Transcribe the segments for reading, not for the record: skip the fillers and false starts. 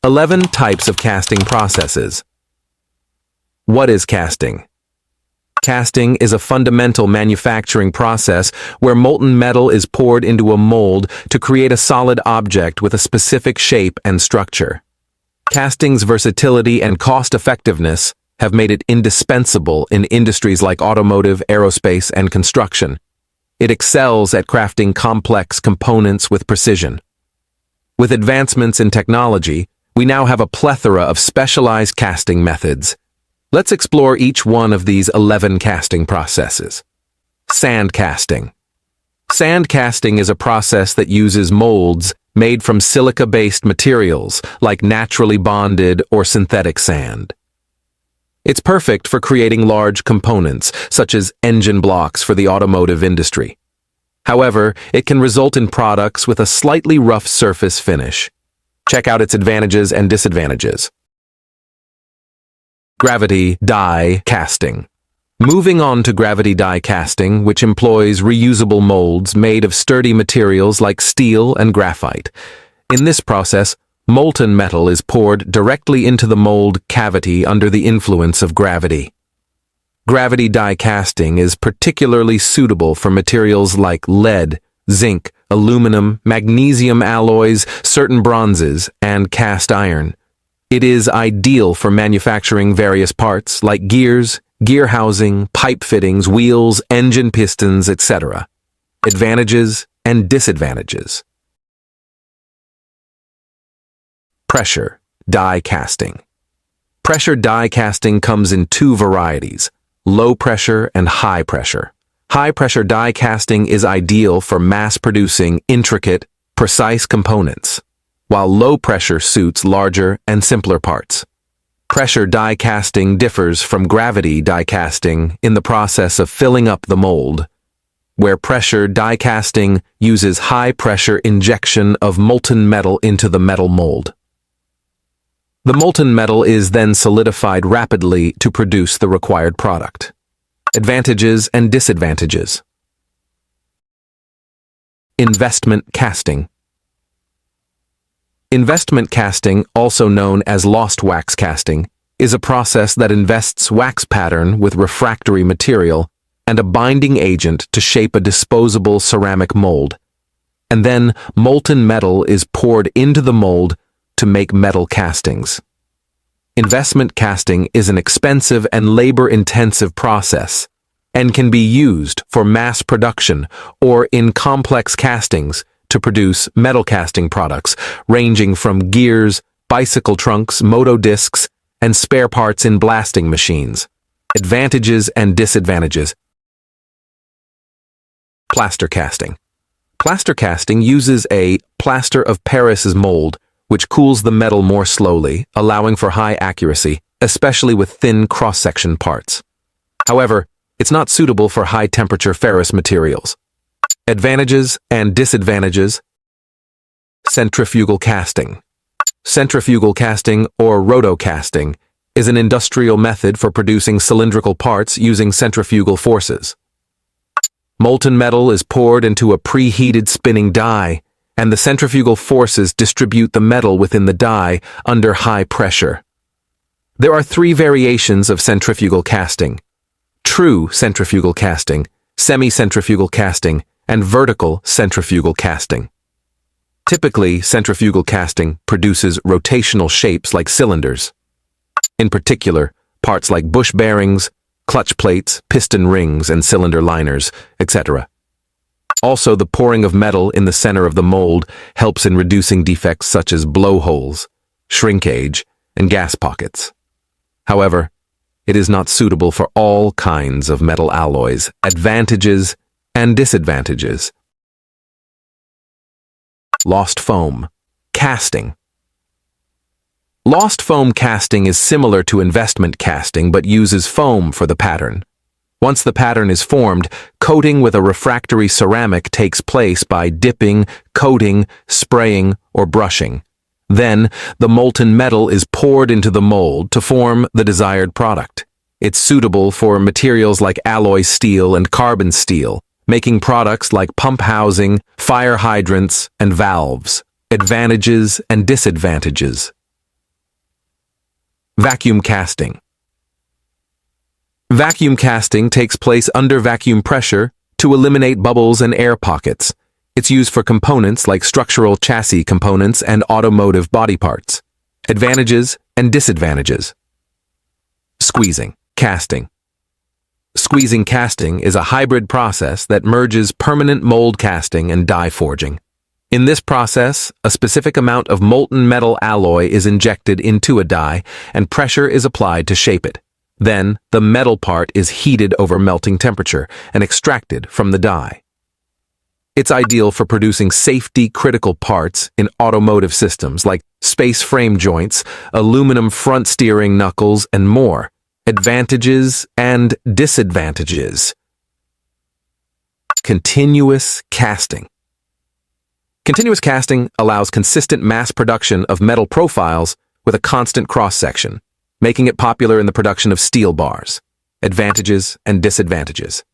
11 types of casting processes. What is casting? Casting is a fundamental manufacturing process where molten metal is poured into a mold to create a solid object with a specific shape and structure. Casting's versatility and cost-effectiveness have made it indispensable in industries like automotive, aerospace, and construction. It excels at crafting complex components with precision. With advancements in technology, we now have a plethora of specialized casting methods. Let's explore each one of these 11 casting processes. Sand casting. Sand casting is a process that uses molds made from silica-based materials like naturally bonded or synthetic sand. It's perfect for creating large components, such as engine blocks for the automotive industry. However, it can result in products with a slightly rough surface finish. Check out its advantages and disadvantages. Gravity die casting. Moving on to gravity die casting, which employs reusable molds made of sturdy materials like steel and graphite. In this process, molten metal is poured directly into the mold cavity under the influence of gravity. Gravity die casting is particularly suitable for materials like lead, zinc, aluminum, magnesium alloys, certain bronzes, and cast iron. It is ideal for manufacturing various parts like gears, gear housing, pipe fittings, wheels, engine pistons, etc. Advantages and disadvantages. Pressure die casting. Pressure die casting comes in two varieties: low pressure and high pressure. High-pressure die casting is ideal for mass-producing intricate, precise components, while low-pressure suits larger and simpler parts. Pressure die casting differs from gravity die casting in the process of filling up the mold, where pressure die casting uses high-pressure injection of molten metal into the metal mold. The molten metal is then solidified rapidly to produce the required product. Advantages and disadvantages. Investment casting. Investment casting, also known as lost wax casting, is a process that invests wax pattern with refractory material and a binding agent to shape a disposable ceramic mold. And then molten metal is poured into the mold to make metal castings. Investment casting is an expensive and labor-intensive process and can be used for mass production or in complex castings to produce metal casting products ranging from gears, bicycle trunks, moto discs, and spare parts in blasting machines. Advantages and disadvantages. Plaster casting. Plaster casting uses a plaster of Paris's mold, which cools the metal more slowly, allowing for high accuracy, especially with thin cross-section parts. However, it's not suitable for high-temperature ferrous materials. Advantages and disadvantages. Centrifugal casting. Centrifugal casting, or rotocasting, is an industrial method for producing cylindrical parts using centrifugal forces. Molten metal is poured into a preheated spinning die, and the centrifugal forces distribute the metal within the die under high pressure. There are three variations of centrifugal casting: true centrifugal casting, semi-centrifugal casting, and vertical centrifugal casting. Typically, centrifugal casting produces rotational shapes like cylinders. In particular, parts like bush bearings, clutch plates, piston rings, and cylinder liners, etc. Also, the pouring of metal in the center of the mold helps in reducing defects such as blowholes, shrinkage, and gas pockets. However, it is not suitable for all kinds of metal alloys. Advantages and disadvantages. Lost foam casting. Lost foam casting is similar to investment casting but uses foam for the pattern. Once the pattern is formed, coating with a refractory ceramic takes place by dipping, coating, spraying, or brushing. Then, the molten metal is poured into the mold to form the desired product. It's suitable for materials like alloy steel and carbon steel, making products like pump housing, fire hydrants, and valves. Advantages and disadvantages. Vacuum casting. Vacuum casting takes place under vacuum pressure to eliminate bubbles and air pockets. It's used for components like structural chassis components and automotive body parts. Advantages and disadvantages. Squeezing, casting. Squeezing casting is a hybrid process that merges permanent mold casting and die forging. In this process, a specific amount of molten metal alloy is injected into a die and pressure is applied to shape it. Then, the metal part is heated over melting temperature and extracted from the die. It's ideal for producing safety-critical parts in automotive systems like space frame joints, aluminum front steering knuckles, and more. Advantages and disadvantages. Continuous casting. Continuous casting allows consistent mass production of metal profiles with a constant cross-section, making it popular in the production of steel bars. Advantages and disadvantages.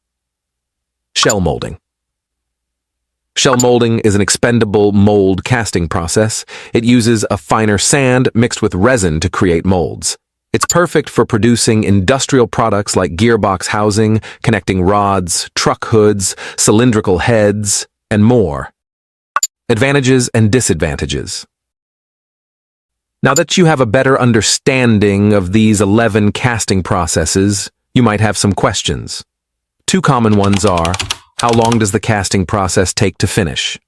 Shell molding. Shell molding is an expendable mold casting process. It uses a finer sand mixed with resin to create molds. It's perfect for producing industrial products like gearbox housing, connecting rods, truck hoods, cylindrical heads, and more. Advantages and disadvantages. Now that you have a better understanding of these 11 casting processes, you might have some questions. Two common ones are, how long does the casting process take to finish?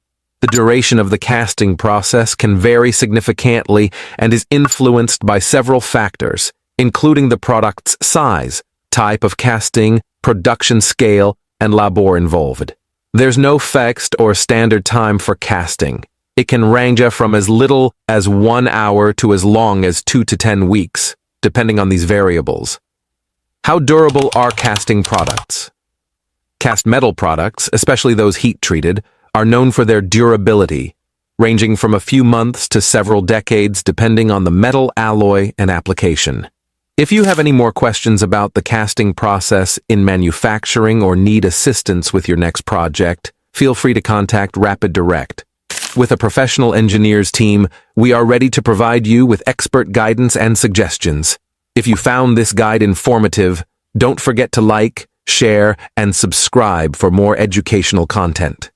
The duration of the casting process can vary significantly and is influenced by several factors, including the product's size, type of casting, production scale, and labor involved. There's no fixed or standard time for casting. It can range from as little as 1 hour to as long as 2 to 10 weeks, depending on these variables. How durable are casting products? Cast metal products, especially those heat-treated, are known for their durability, ranging from a few months to several decades depending on the metal alloy and application. If you have any more questions about the casting process in manufacturing or need assistance with your next project, feel free to contact Rapid Direct. With a professional engineers team, we are ready to provide you with expert guidance and suggestions. If you found this guide informative, don't forget to like, share, and subscribe for more educational content.